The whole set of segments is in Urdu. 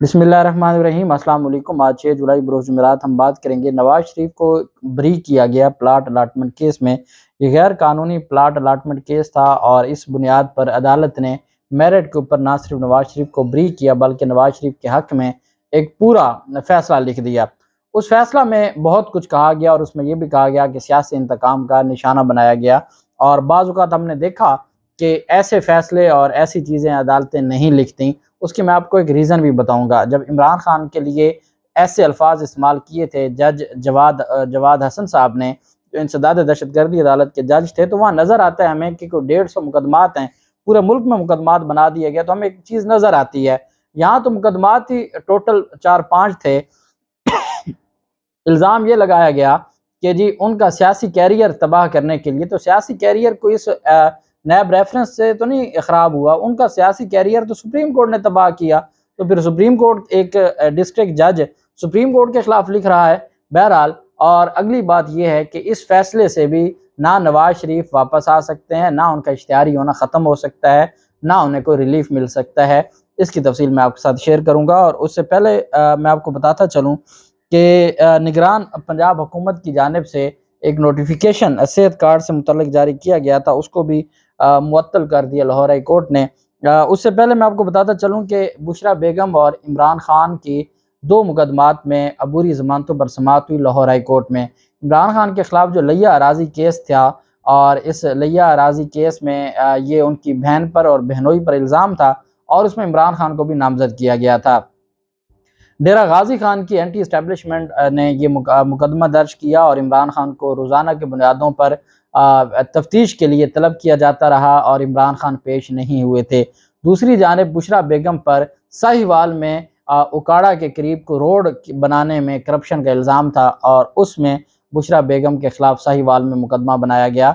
بسم اللہ الرحمن الرحیم۔ السلام علیکم۔ آج 6 جولائی بروز جمعرات ہم بات کریں گے نواز شریف کو بری کیا گیا پلاٹ الاٹمنٹ کیس میں۔ یہ غیر قانونی پلاٹ الاٹمنٹ کیس تھا اور اس بنیاد پر عدالت نے میرٹ کے اوپر نہ صرف نواز شریف کو بری کیا بلکہ نواز شریف کے حق میں ایک پورا فیصلہ لکھ دیا۔ اس فیصلہ میں بہت کچھ کہا گیا اور اس میں یہ بھی کہا گیا کہ سیاسی انتقام کا نشانہ بنایا گیا، اور بعض اوقات ہم نے دیکھا کہ ایسے فیصلے اور ایسی چیزیں عدالتیں نہیں لکھتیں۔ اس کی میں آپ کو ایک ریزن بھی بتاؤں گا۔ جب عمران خان کے لیے ایسے الفاظ استعمال کیے تھے جج جواد حسن صاحب نے، جو انسداد دہشت گردی عدالت کے جج تھے، تو وہاں نظر آتا ہے ہمیں کہ کوئی 150 مقدمات ہیں، پورے ملک میں مقدمات بنا دیے گئے، تو ہمیں ایک چیز نظر آتی ہے، یہاں تو مقدمات ہی ٹوٹل 4-5 تھے۔ الزام یہ لگایا گیا کہ جی ان کا سیاسی کیریئر تباہ کرنے کے لیے، تو سیاسی کیریئر کوئی اس نیب ریفرنس سے تو نہیں خراب ہوا، ان کا سیاسی کیریئر تو سپریم کورٹ نے تباہ کیا۔ تو پھر سپریم کورٹ ایک ڈسٹرکٹ جج سپریم کورٹ کے خلاف لکھ رہا ہے۔ بہرحال، اور اگلی بات یہ ہے کہ اس فیصلے سے بھی نہ نواز شریف واپس آ سکتے ہیں، نہ ان کا اشتہاری ہونا ختم ہو سکتا ہے، نہ انہیں کوئی ریلیف مل سکتا ہے۔ اس کی تفصیل میں آپ کے ساتھ شیئر کروں گا، اور اس سے پہلے میں آپ کو بتاتا چلوں کہ نگران پنجاب حکومت کی جانب سے ایک نوٹیفیکیشن صحت کارڈ سے متعلق جاری کیا گیا تھا، اس کو بھی معطل کر دیا لاہور ہائی کورٹ نے۔ اس سے پہلے میں آپ کو بتاتا چلوں کہ بشرا بیگم اور عمران خان کی 2 مقدمات میں عبوری ضمانتوں پر سماعت ہوئی لاہور ہائی کورٹ میں۔ عمران خان کے خلاف جو لیہ اراضی کیس تھا، اور اس لیہ اراضی کیس میں یہ ان کی بہن پر اور بہنوئی پر الزام تھا، اور اس میں عمران خان کو بھی نامزد کیا گیا تھا۔ ڈیرہ غازی خان کی اینٹی اسٹیبلشمنٹ نے یہ مقدمہ درج کیا اور عمران خان کو روزانہ کے بنیادوں پر تفتیش کے لیے طلب کیا جاتا رہا، اور عمران خان پیش نہیں ہوئے تھے۔ دوسری جانب بشرا بیگم پر ساہیوال میں اکاڑا کے قریب کو روڈ بنانے میں کرپشن کا الزام تھا، اور اس میں بشرا بیگم کے خلاف ساہیوال میں مقدمہ بنایا گیا۔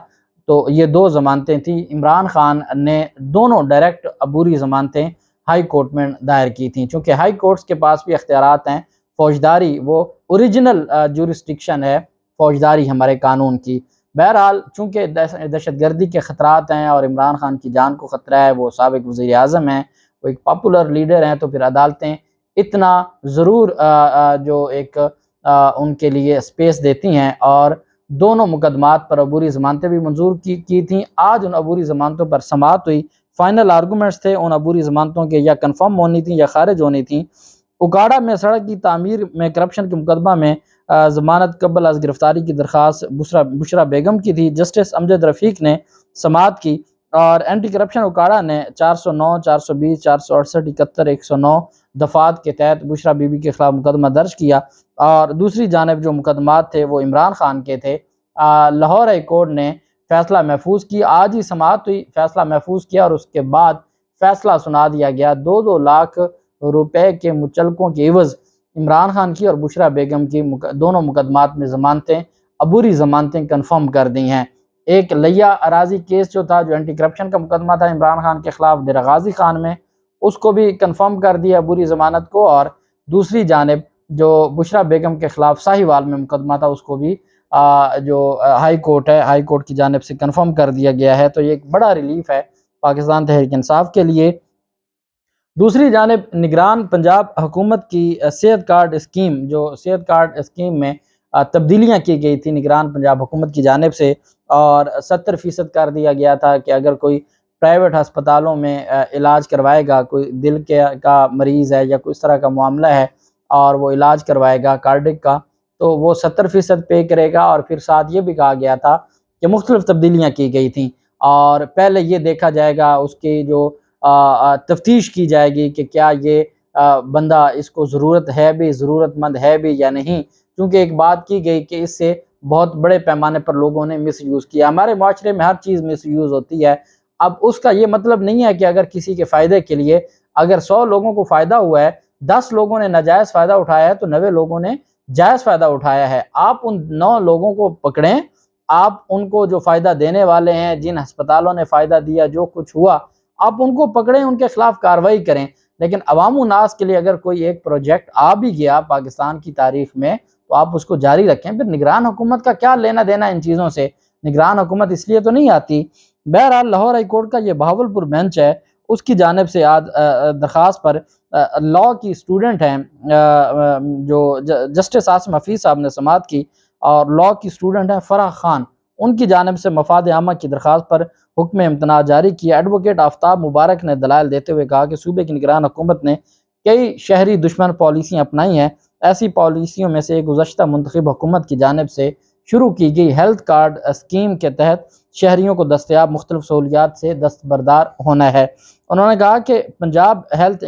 تو یہ 2 ضمانتیں تھیں۔ عمران خان نے دونوں ڈائریکٹ عبوری ضمانتیں ہائی کورٹ میں دائر کی تھیں، چونکہ ہائی کورٹس کے پاس بھی اختیارات ہیں۔ فوجداری وہ اوریجنل جورسڈکشن ہے فوجداری ہمارے قانون کی۔ بہرحال، چونکہ دہشت گردی کے خطرات ہیں اور عمران خان کی جان کو خطرہ ہے، وہ سابق وزیر اعظم ہیں، وہ ایک پاپولر لیڈر ہیں، تو پھر عدالتیں اتنا ضرور جو ایک ان کے لیے اسپیس دیتی ہیں، اور دونوں مقدمات پر عبوری ضمانتیں بھی منظور کی تھیں۔ آج ان عبوری ضمانتوں پر سماعت ہوئی۔ فائنل آرگومنٹس تھے ان عبوری ضمانتوں کے، یا کنفرم ہونی تھیں یا خارج ہونی تھیں۔ اکاڑا میں سڑک کی تعمیر میں کرپشن کے مقدمہ میں ضمانت قبل از گرفتاری کی درخواست بشرا بیگم کی تھی۔ جسٹس امجد رفیق نے سماعت کی، اور اینٹی کرپشن اکاڑا نے 409، 420، 468، 71، 109 دفعات کے تحت بشرا بی بی کے خلاف مقدمہ درج کیا، اور دوسری جانب جو مقدمات تھے وہ عمران خان کے تھے۔ لاہور ہائی کورٹ نے فیصلہ محفوظ کی، آج ہی سماعت ہوئی، فیصلہ محفوظ کیا، اور اس کے بعد فیصلہ سنا دیا گیا۔ 2 لاکھ روپے کے مچلقوں کے عوض عمران خان کی اور بشرا بیگم کی دونوں مقدمات میں ضمانتیں، عبوری ضمانتیں کنفرم کر دی ہیں۔ ایک لیہ اراضی کیس جو تھا، جو اینٹی کرپشن کا مقدمہ تھا عمران خان کے خلاف ڈیرہ غازی خان میں، اس کو بھی کنفرم کر دیا عبوری ضمانت کو، اور دوسری جانب جو بشرا بیگم کے خلاف ساہیوال میں مقدمہ تھا، اس کو بھی جو ہائی کورٹ ہے، ہائی کورٹ کی جانب سے کنفرم کر دیا گیا ہے۔ تو یہ ایک بڑا ریلیف ہے پاکستان تحریک انصاف کے لیے۔ دوسری جانب نگران پنجاب حکومت کی صحت کارڈ اسکیم، جو صحت کارڈ اسکیم میں تبدیلیاں کی گئی تھی نگران پنجاب حکومت کی جانب سے، اور 70% کر دیا گیا تھا کہ اگر کوئی پرائیویٹ ہسپتالوں میں علاج کروائے گا، کوئی دل کا مریض ہے یا کوئی اس طرح کا معاملہ ہے، اور وہ علاج کروائے گا کارڈک کا، تو وہ 70% پے کرے گا۔ اور پھر ساتھ یہ بھی کہا گیا تھا کہ مختلف تبدیلیاں کی گئی تھیں، اور پہلے یہ دیکھا جائے گا، اس کی جو تفتیش کی جائے گی کہ کیا یہ بندہ، اس کو ضرورت ہے بھی، ضرورت مند ہے بھی یا نہیں، کیونکہ ایک بات کی گئی کہ اس سے بہت بڑے پیمانے پر لوگوں نے مس یوز کیا۔ ہمارے معاشرے میں ہر چیز مس یوز ہوتی ہے۔ اب اس کا یہ مطلب نہیں ہے کہ اگر کسی کے فائدے کے لیے، اگر 100 لوگوں کو فائدہ ہوا ہے، 10 لوگوں نے ناجائز فائدہ اٹھایا ہے، تو 90 لوگوں نے جائز فائدہ اٹھایا ہے۔ آپ ان 9 لوگوں کو پکڑیں، آپ ان کو جو فائدہ دینے والے ہیں، جن ہسپتالوں نے فائدہ دیا، جو کچھ ہوا، آپ ان کو پکڑیں، ان کے خلاف کارروائی کریں۔ لیکن عوام الناس کے لیے اگر کوئی ایک پروجیکٹ آ بھی گیا پاکستان کی تاریخ میں، تو آپ اس کو جاری رکھیں۔ پھر نگران حکومت کا کیا لینا دینا ان چیزوں سے؟ نگران حکومت اس لیے تو نہیں آتی۔ بہرحال لاہور ہائی کورٹ کا یہ بہاولپور بینچ ہے، اس کی جانب سے درخواست پر لاء کی اسٹوڈنٹ ہیں جو جسٹس عاصم حفیظ صاحب نے سماعت کی، اور لاء کی اسٹوڈنٹ ہیں فرح خان، ان کی جانب سے مفاد عامہ کی درخواست پر حکم امتناع جاری کیا۔ ایڈوکیٹ آفتاب مبارک نے دلائل دیتے ہوئے کہا کہ صوبے کی نگران حکومت نے کئی شہری دشمن پالیسیاں اپنائی ہیں۔ ایسی پالیسیوں میں سے گزشتہ منتخب حکومت کی جانب سے شروع کی گئی ہیلتھ کارڈ اسکیم کے تحت شہریوں کو دستیاب مختلف سہولیات سے دستبردار ہونا ہے۔ انہوں نے کہا کہ پنجاب ہیلتھ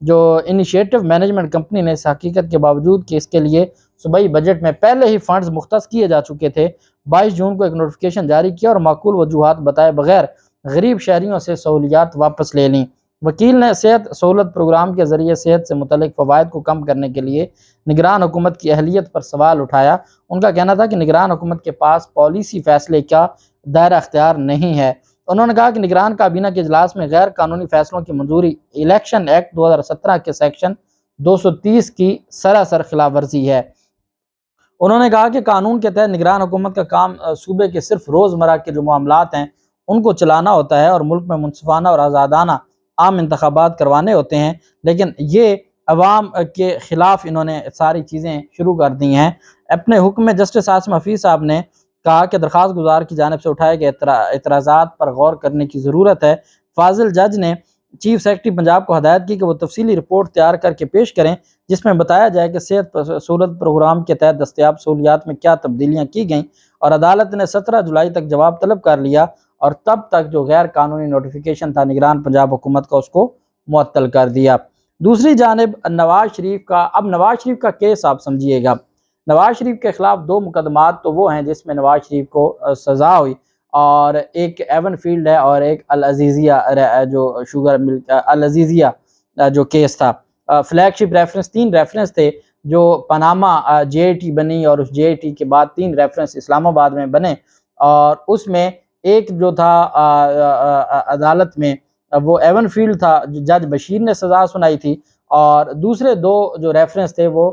جو انیشیٹو مینجمنٹ کمپنی نے اس حقیقت کے باوجود کہ اس کے لیے صوبائی بجٹ میں پہلے ہی فنڈز مختص کیے جا چکے تھے، 22 جون کو ایک نوٹیفیکیشن جاری کیا اور معقول وجوہات بتائے بغیر غریب شہریوں سے سہولیات واپس لے لیں۔ وکیل نے صحت سہولت پروگرام کے ذریعے صحت سے متعلق فوائد کو کم کرنے کے لیے نگران حکومت کی اہلیت پر سوال اٹھایا۔ ان کا کہنا تھا کہ نگران حکومت کے پاس پالیسی فیصلے کا دائرہ اختیار نہیں ہے۔ انہوں نے کہا کہ نگران کابینہ کے اجلاس میں غیر قانونی فیصلوں کی منظوری الیکشن ایکٹ 2017 کے سیکشن 230 کی سراسر خلاف ورزی ہے۔ انہوں نے کہا کہ قانون کے تحت نگران حکومت کا کام صوبے کے صرف روزمرہ کے جو معاملات ہیں ان کو چلانا ہوتا ہے اور ملک میں منصفانہ اور آزادانہ عام انتخابات کروانے ہوتے ہیں، لیکن یہ عوام کے خلاف انہوں نے ساری چیزیں شروع کر دی ہیں۔ اپنے حکم میں جسٹس عاصم حفیظ صاحب نے کہا کہ درخواست گزار کی جانب سے اٹھائے گئے اعتراضات پر غور کرنے کی ضرورت ہے۔ فاضل جج نے چیف سیکرٹری پنجاب کو ہدایت کی کہ وہ تفصیلی رپورٹ تیار کر کے پیش کریں جس میں بتایا جائے کہ صحت سہولت پروگرام کے تحت دستیاب سہولیات میں کیا تبدیلیاں کی گئیں، اور عدالت نے 17 جولائی تک جواب طلب کر لیا، اور تب تک جو غیر قانونی نوٹیفیکیشن تھا نگران پنجاب حکومت کا اس کو معطل کر دیا۔ دوسری جانب نواز شریف کا کیس آپ سمجھیے گا۔ نواز شریف کے خلاف 2 مقدمات تو وہ ہیں جس میں نواز شریف کو سزا ہوئی، اور ایک ایون فیلڈ ہے اور ایک العزیزیہ جو شوگر ملک العزیزیہ جو کیس تھا۔ فلیگ شپ ریفرنس 3 ریفرنس تھے جو پاناما جے آئی ٹی بنی، اور اس جے آئی ٹی کے بعد 3 ریفرنس اسلام آباد میں بنے، اور اس میں ایک جو تھا عدالت میں وہ ایون فیلڈ تھا، جج بشیر نے سزا سنائی تھی، اور دوسرے 2 جو ریفرنس تھے وہ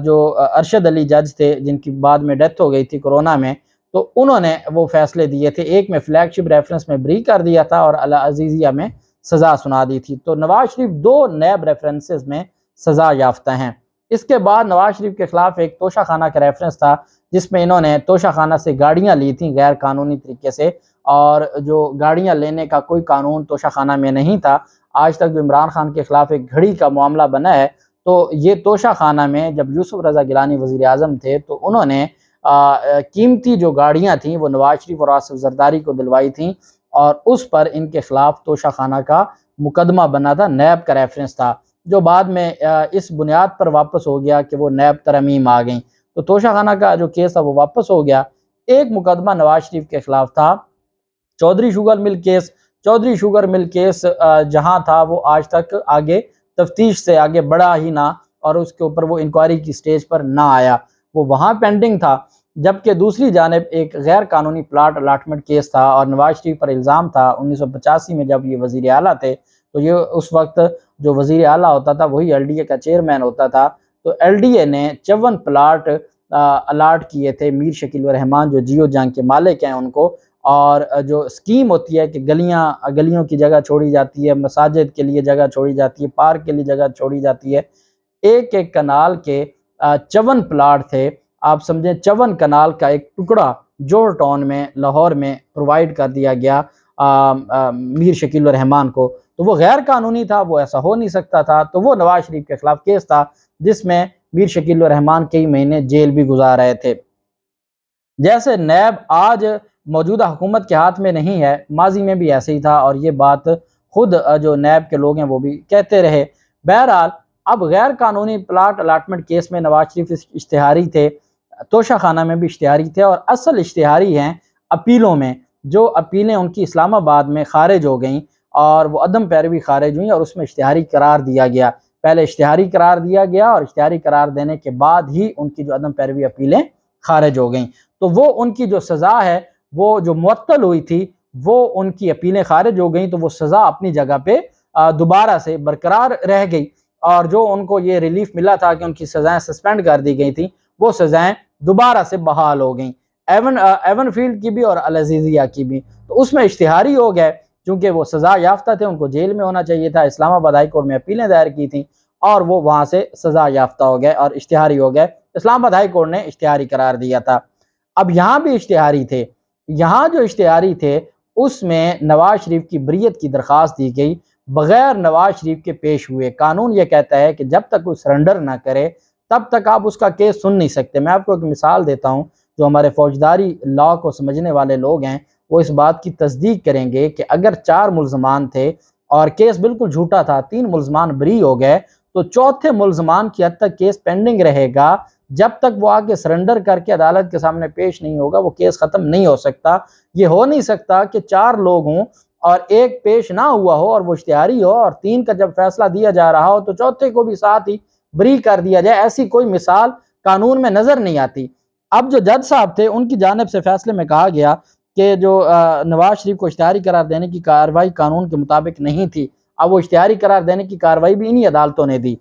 جو ارشد علی جج تھے جن کی بعد میں ڈیتھ ہو گئی تھی کورونا میں، تو انہوں نے وہ فیصلے دیے تھے۔ ایک میں فلیگ شپ ریفرنس میں بری کر دیا تھا اور العزیزیہ میں سزا سنا دی تھی۔ تو نواز شریف 2 نیب ریفرنسز میں سزا یافتہ ہیں۔ اس کے بعد نواز شریف کے خلاف ایک توشہ خانہ کا ریفرنس تھا جس میں انہوں نے توشہ خانہ سے گاڑیاں لی تھیں غیر قانونی طریقے سے، اور جو گاڑیاں لینے کا کوئی قانون توشہ خانہ میں نہیں تھا۔ آج تک جو عمران خان کے خلاف ایک گھڑی کا معاملہ بنا ہے، تو یہ توشہ خانہ میں جب یوسف رضا گیلانی وزیر اعظم تھے تو انہوں نے قیمتی جو گاڑیاں تھیں وہ نواز شریف اور آصف زرداری کو دلوائی تھیں، اور اس پر ان کے خلاف توشہ خانہ کا مقدمہ بنا تھا، نیب کا ریفرنس تھا، جو بعد میں اس بنیاد پر واپس ہو گیا کہ وہ نیب ترمیم آ گئیں، تو توشہ خانہ کا جو کیس تھا وہ واپس ہو گیا۔ ایک مقدمہ نواز شریف کے خلاف تھا Chaudhry sugar mill case. Chaudhry sugar mill case جہاں تھا وہ آج تک آگے تفتیش سے آگے بڑھا ہی نہ، اور اس کے اوپر وہ انکوائری کی سٹیج پر نہ آیا، وہ وہاں پینڈنگ تھا۔ جبکہ دوسری جانب ایک غیر قانونی پلاٹ الاٹمنٹ کیس تھا، اور نواز شریف پر الزام تھا 1985 میں جب یہ وزیر اعلیٰ تھے، تو یہ اس وقت جو وزیر اعلیٰ ہوتا تھا وہی ایل ڈی اے کا چیئرمین ہوتا تھا، تو ایل ڈی اے نے 54 پلاٹ الاٹ کیے تھے میر شکیل الرحمان جو جیو جنگ کے مالک ہیں ان کو، اور جو اسکیم ہوتی ہے کہ گلیوں کی جگہ چھوڑی جاتی ہے، مساجد کے لیے جگہ چھوڑی جاتی ہے، پارک کے لیے جگہ چھوڑی جاتی ہے، ایک ایک کنال کے 54 پلاٹ تھے، آپ سمجھیں 54 کنال کا ایک ٹکڑا جوہر ٹاؤن میں لاہور میں پرووائڈ کر دیا گیا میر شکیل الرحمان کو، تو وہ غیر قانونی تھا، وہ ایسا ہو نہیں سکتا تھا، تو وہ نواز شریف کے خلاف کیس تھا جس میں میر شکیل الرحمان کئی مہینے جیل بھی گزار رہے تھے۔ جیسے نیب آج موجودہ حکومت کے ہاتھ میں نہیں ہے، ماضی میں بھی ایسے ہی تھا، اور یہ بات خود جو نیب کے لوگ ہیں وہ بھی کہتے رہے۔ بہرحال اب غیر قانونی پلاٹ الاٹمنٹ کیس میں نواز شریف اشتہاری تھے، توشہ خانہ میں بھی اشتہاری تھے، اور اصل اشتہاری ہیں اپیلوں میں، جو اپیلیں ان کی اسلام آباد میں خارج ہو گئیں اور وہ عدم پیروی خارج ہوئیں، اور اس میں اشتہاری قرار دیا گیا، پہلے اشتہاری قرار دیا گیا اور اشتہاری قرار دینے کے بعد ہی ان کی جو عدم پیروی اپیلیں خارج ہو گئیں، تو وہ ان کی جو سزا ہے وہ جو معطل ہوئی تھی وہ ان کی اپیلیں خارج ہو گئیں، تو وہ سزا اپنی جگہ پہ دوبارہ سے برقرار رہ گئی، اور جو ان کو یہ ریلیف ملا تھا کہ ان کی سزائیں سسپینڈ کر دی گئی تھیں وہ سزائیں دوبارہ سے بحال ہو گئیں، ایون فیلڈ کی بھی اور العزیزیہ کی بھی، تو اس میں اشتہاری ہو گئے چونکہ وہ سزا یافتہ تھے، ان کو جیل میں ہونا چاہیے تھا، اسلام آباد ہائی کورٹ میں اپیلیں دائر کی تھیں اور وہ وہاں سے سزا یافتہ ہو گئے اور اشتہاری ہو گئے۔ اسلام آباد ہائی کورٹ نے اشتہاری قرار دیا تھا۔ اب یہاں بھی اشتہاری تھے، یہاں جو اشتہاری تھے اس میں نواز شریف کی بریت کی درخواست دی گئی، بغیر نواز شریف کے پیش ہوئے۔ قانون یہ کہتا ہے کہ جب تک وہ سرنڈر نہ کرے تب تک آپ اس کا کیس سن نہیں سکتے۔ میں آپ کو ایک مثال دیتا ہوں، جو ہمارے فوجداری لاء کو سمجھنے والے لوگ ہیں وہ اس بات کی تصدیق کریں گے کہ اگر 4 ملزمان تھے اور کیس بالکل جھوٹا تھا، 3 ملزمان بری ہو گئے، تو چوتھے ملزمان کی حد تک کیس پینڈنگ رہے گا۔ جب تک وہ آگے سرنڈر کر کے عدالت کے سامنے پیش نہیں ہوگا وہ کیس ختم نہیں ہو سکتا۔ یہ ہو نہیں سکتا کہ 4 لوگ ہوں اور ایک پیش نہ ہوا ہو اور وہ اشتہاری ہو، اور 3 کا جب فیصلہ دیا جا رہا ہو تو چوتھے کو بھی ساتھ ہی بری کر دیا جائے۔ ایسی کوئی مثال قانون میں نظر نہیں آتی۔ اب جو جج صاحب تھے ان کی جانب سے فیصلے میں کہا گیا کہ جو نواز شریف کو اشتہاری قرار دینے کی کارروائی قانون کے مطابق نہیں تھی۔ اب وہ اشتہاری قرار دینے کی کارروائی بھی انہی عدالتوں نے دی۔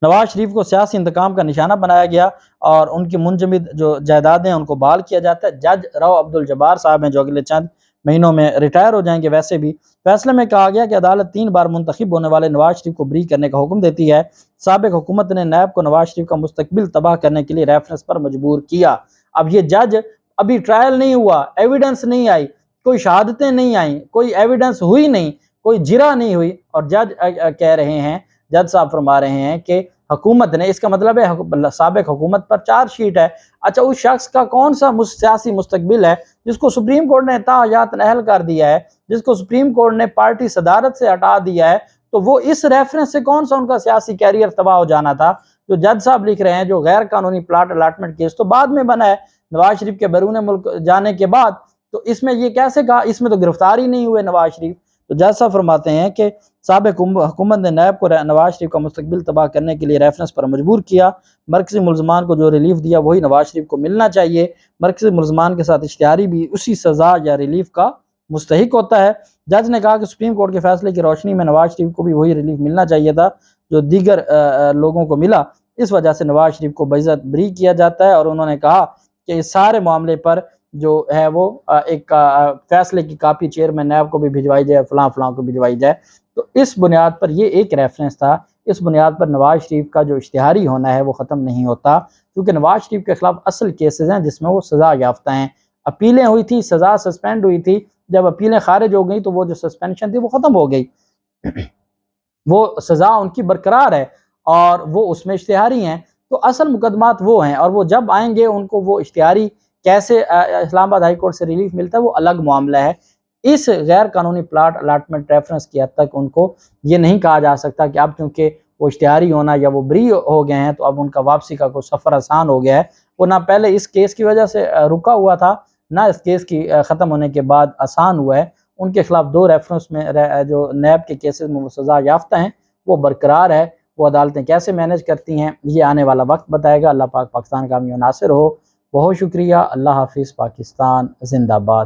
نواز شریف کو سیاسی انتقام کا نشانہ بنایا گیا اور ان کی منجمد جو جائیدادیں ہیں ان کو بحال کیا جاتا ہے۔ جج رو عبدالجبار صاحب ہیں جو اگلے چند مہینوں میں ریٹائر ہو جائیں گے۔ ویسے بھی فیصلے میں کہا گیا کہ عدالت 3 بار منتخب ہونے والے نواز شریف کو بری کرنے کا حکم دیتی ہے۔ سابق حکومت نے نیب کو نواز شریف کا مستقبل تباہ کرنے کے لیے ریفرنس پر مجبور کیا۔ اب یہ جج ابھی ٹرائل نہیں ہوا، ایویڈنس نہیں آئی، کوئی شہادتیں نہیں آئیں، کوئی ایویڈنس ہوئی نہیں، کوئی جرح نہیں ہوئی، اور جج کہہ رہے ہیں، جج صاحب فرما رہے ہیں کہ حکومت نے، اس کا مطلب ہے سابق حکومت پر چارج شیٹ ہے۔ اچھا اس شخص کا کون سا سیاسی مستقبل ہے جس کو سپریم کورٹ نے تاحیات نااہل کر دیا ہے، جس کو سپریم کورٹ نے پارٹی صدارت سے ہٹا دیا ہے، تو وہ اس ریفرنس سے کون سا ان کا سیاسی کیریئر تباہ ہو جانا تھا؟ جو جج صاحب لکھ رہے ہیں جو غیر قانونی پلاٹ الاٹمنٹ کیس تو بعد میں بنا ہے نواز شریف کے بیرون ملک جانے کے بعد، تو اس میں یہ کیسے کہا؟ اس میں تو گرفتار ہی نہیں ہوئے نواز شریف۔ تو جج صاحب فرماتے ہیں کہ سابق حکومت نے نیب کو نواز شریف کا مستقبل تباہ کرنے کے لیے ریفرنس پر مجبور کیا۔ مرکزی ملزمان کو جو ریلیف دیا وہی نواز شریف کو ملنا چاہیے۔ مرکزی ملزمان کے ساتھ اشتہاری بھی اسی سزا یا ریلیف کا مستحق ہوتا ہے۔ جج نے کہا کہ سپریم کورٹ کے فیصلے کی روشنی میں نواز شریف کو بھی وہی ریلیف ملنا چاہیے تھا جو دیگر لوگوں کو ملا، اس وجہ سے نواز شریف کو باعزت بری کیا جاتا ہے۔ اور انہوں نے کہا کہ اس سارے معاملے پر جو ہے وہ ایک فیصلے کی کاپی چیئرمین نیب کو بھی بھجوائی جائے، فلاں فلاں کو بھجوائی جائے۔ تو اس بنیاد پر یہ ایک ریفرنس تھا، اس بنیاد پر نواز شریف کا جو اشتہاری ہونا ہے وہ ختم نہیں ہوتا، کیونکہ نواز شریف کے خلاف اصل کیسز ہیں جس میں وہ سزا یافتہ ہیں۔ اپیلیں ہوئی تھی، سزا سسپینڈ ہوئی تھی، جب اپیلیں خارج ہو گئیں تو وہ جو سسپینشن تھی وہ ختم ہو گئی، وہ سزا ان کی برقرار ہے اور وہ اس میں اشتہاری ہیں۔ تو اصل مقدمات وہ ہیں، اور وہ جب آئیں گے ان کو وہ اشتہاری کیسے اسلام آباد ہائی کورٹ سے ریلیف ملتا ہے وہ الگ معاملہ ہے۔ اس غیر قانونی پلاٹ الاٹمنٹ ریفرنس کی حد تک ان کو یہ نہیں کہا جا سکتا کہ اب چونکہ وہ اشتہاری ہونا یا وہ بری ہو گئے ہیں تو اب ان کا واپسی کا کوئی سفر آسان ہو گیا ہے۔ وہ نہ پہلے اس کیس کی وجہ سے رکا ہوا تھا، نہ اس کیس کی ختم ہونے کے بعد آسان ہوا ہے۔ ان کے خلاف 2 ریفرنس میں جو نیب کے کیسز میں وہ سزا یافتہ ہیں وہ برقرار ہے۔ وہ عدالتیں کیسے مینیج کرتی ہیں یہ آنے والا وقت بتائے گا۔ اللہ پاک پاکستان کا حامی و ناصر ہو۔ بہت شکریہ۔ اللہ حافظ۔ پاکستان زندہ باد۔